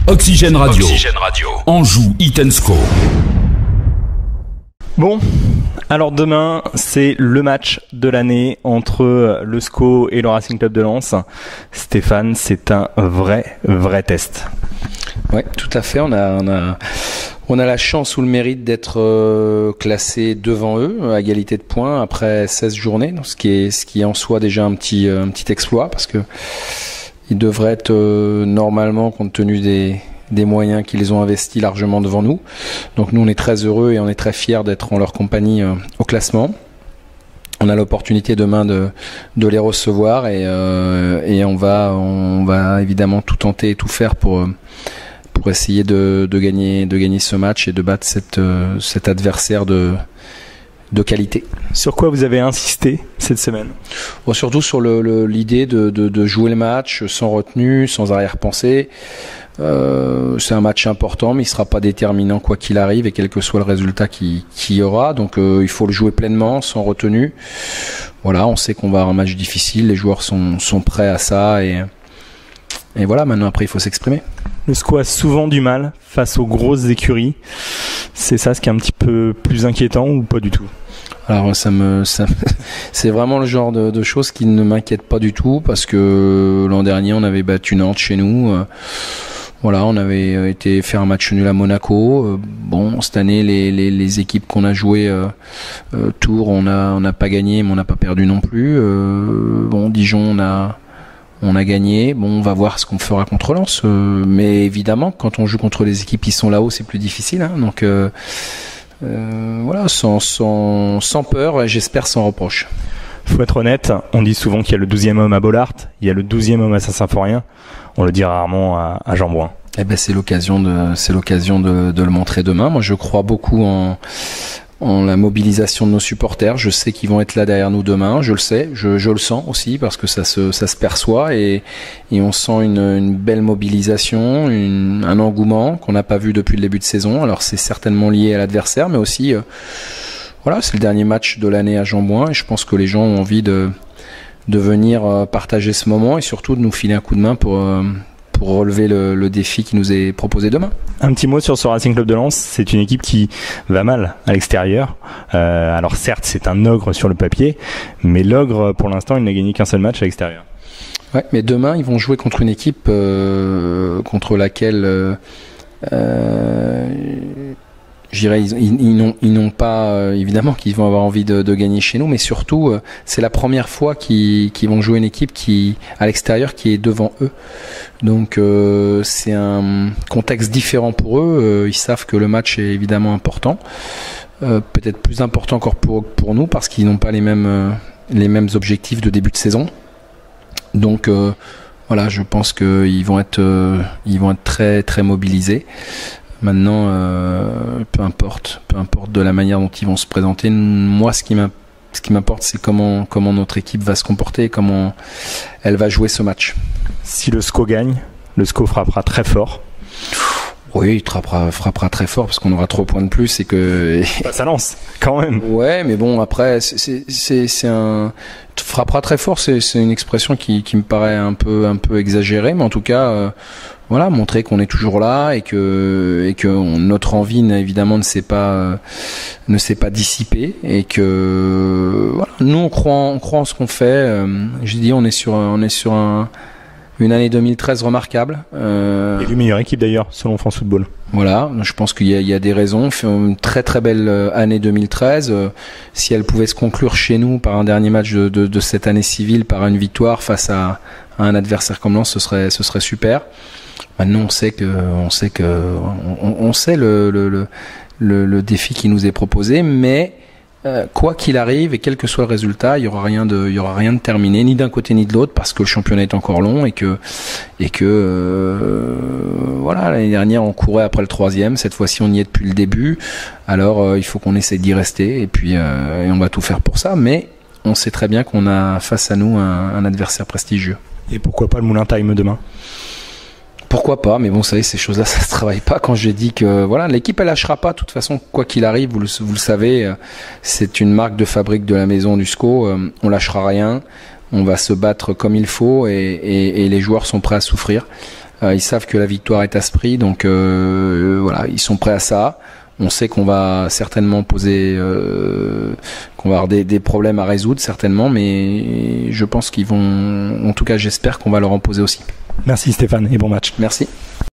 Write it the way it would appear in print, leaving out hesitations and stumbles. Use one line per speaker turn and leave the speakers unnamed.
Oxygène Radio. Anjou Hit & Sco.
Bon, alors demain, c'est le match de l'année entre le SCO et le Racing Club de Lens. Stéphane, c'est un vrai test.
Oui, tout à fait. On a la chance ou le mérite d'être classé devant eux, à égalité de points, après 16 journées, ce qui est en soi déjà un petit exploit, parce que ils devraient être normalement, compte tenu des moyens qu'ils ont investis, largement devant nous. Donc nous, on est très heureux et on est très fiers d'être en leur compagnie au classement. On a l'opportunité demain de les recevoir et on va évidemment tout tenter et tout faire pour essayer de gagner ce match et de battre cet adversaire de qualité.
Sur quoi vous avez insisté cette semaine ?
Bon, surtout sur l'idée de jouer le match sans retenue, sans arrière-pensée. C'est un match important, mais il sera pas déterminant quoi qu'il arrive et quel que soit le résultat qu'il y aura. Donc il faut le jouer pleinement, sans retenue. Voilà, on sait qu'on va avoir un match difficile, les joueurs sont prêts à ça et voilà, maintenant après il faut s'exprimer.
Le SCO a souvent du mal face aux grosses écuries. C'est ça ce qui est un petit peu plus inquiétant ou pas du tout ?
Alors c'est vraiment le genre de choses qui ne m'inquiètent pas du tout, parce que l'an dernier on avait battu Nantes chez nous. Voilà, on avait été faire un match nul à Monaco. Bon, cette année les équipes qu'on a jouées Tours, on n'a pas gagné, mais on n'a pas perdu non plus. Bon, Dijon, on a gagné. Bon, on va voir ce qu'on fera contre Lens. Mais évidemment, quand on joue contre les équipes qui sont là-haut, c'est plus difficile. Hein. Donc voilà, sans peur et j'espère sans reproche.
Faut être honnête, on dit souvent qu'il y a le 12e homme à Bollaert, il y a le 12e homme à Saint-Symphorien. On le dit rarement à Jean-Bouin.
Eh ben, c'est l'occasion de le montrer demain. Moi, je crois beaucoup en la mobilisation de nos supporters. Je sais qu'ils vont être là derrière nous demain. Je le sais. Je le sens aussi, parce que ça se perçoit et on sent une belle mobilisation, un engouement qu'on n'a pas vu depuis le début de saison. Alors, c'est certainement lié à l'adversaire, mais aussi, voilà, c'est le dernier match de l'année à Jean-Bouin et je pense que les gens ont envie de venir partager ce moment et surtout de nous filer un coup de main pour relever le défi qui nous est proposé demain.
Un petit mot sur ce Racing Club de Lens. C'est une équipe qui va mal à l'extérieur. Alors certes, c'est un ogre sur le papier, mais l'ogre, pour l'instant, il n'a gagné qu'un seul match à l'extérieur.
Ouais, mais demain, ils vont jouer contre une équipe contre laquelle je dirais, ils n'ont pas, évidemment qu'ils vont avoir envie de gagner chez nous, mais surtout c'est la première fois qu'ils vont jouer une équipe à l'extérieur qui est devant eux. Donc c'est un contexte différent pour eux. Ils savent que le match est évidemment important, peut-être plus important encore pour nous, parce qu'ils n'ont pas les mêmes objectifs de début de saison. Donc voilà, je pense qu'ils vont être très très mobilisés. Maintenant, peu importe de la manière dont ils vont se présenter. Moi, ce qui m'importe, c'est comment notre équipe va se comporter et comment elle va jouer ce match.
Si le SCO gagne, le SCO frappera très fort.
Oui, il frappera très fort parce qu'on aura 3 points de plus et que.
Ça lance quand même.
Ouais, mais bon, après, c'est un frappera très fort. C'est une expression qui me paraît un peu exagérée, mais en tout cas. Voilà, montrer qu'on est toujours là et que notre envie évidemment ne s'est pas dissipée et que voilà, nous on croit en ce qu'on fait. Je dis on est sur une année 2013 remarquable.
Élu meilleure équipe d'ailleurs selon France Football.
Voilà, je pense qu'il y a des raisons. On fait une très très belle année 2013. Si elle pouvait se conclure chez nous par un dernier match de cette année civile, par une victoire face à un adversaire comme Lens, ce serait super. Maintenant, on sait le défi qui nous est proposé, mais quoi qu'il arrive et quel que soit le résultat, il y aura rien de terminé, ni d'un côté ni de l'autre, parce que le championnat est encore long et que voilà, l'année dernière on courait après le 3e, cette fois-ci on y est depuis le début. Alors il faut qu'on essaie d'y rester et puis et on va tout faire pour ça, mais on sait très bien qu'on a face à nous un adversaire prestigieux.
Et pourquoi pas le Moulin Time demain ?
Pourquoi pas, mais bon, vous savez, ces choses-là, ça se travaille pas. Quand j'ai dit que voilà, l'équipe elle lâchera pas, de toute façon, quoi qu'il arrive, vous le savez, c'est une marque de fabrique de la maison du SCO, on lâchera rien, on va se battre comme il faut et les joueurs sont prêts à souffrir. Ils savent que la victoire est à ce prix, donc voilà, ils sont prêts à ça. On sait qu'on va certainement poser, qu'on va avoir des problèmes à résoudre certainement, mais je pense qu'ils vont, en tout cas j'espère qu'on va leur en poser aussi.
Merci Stéphane et bon match.
Merci.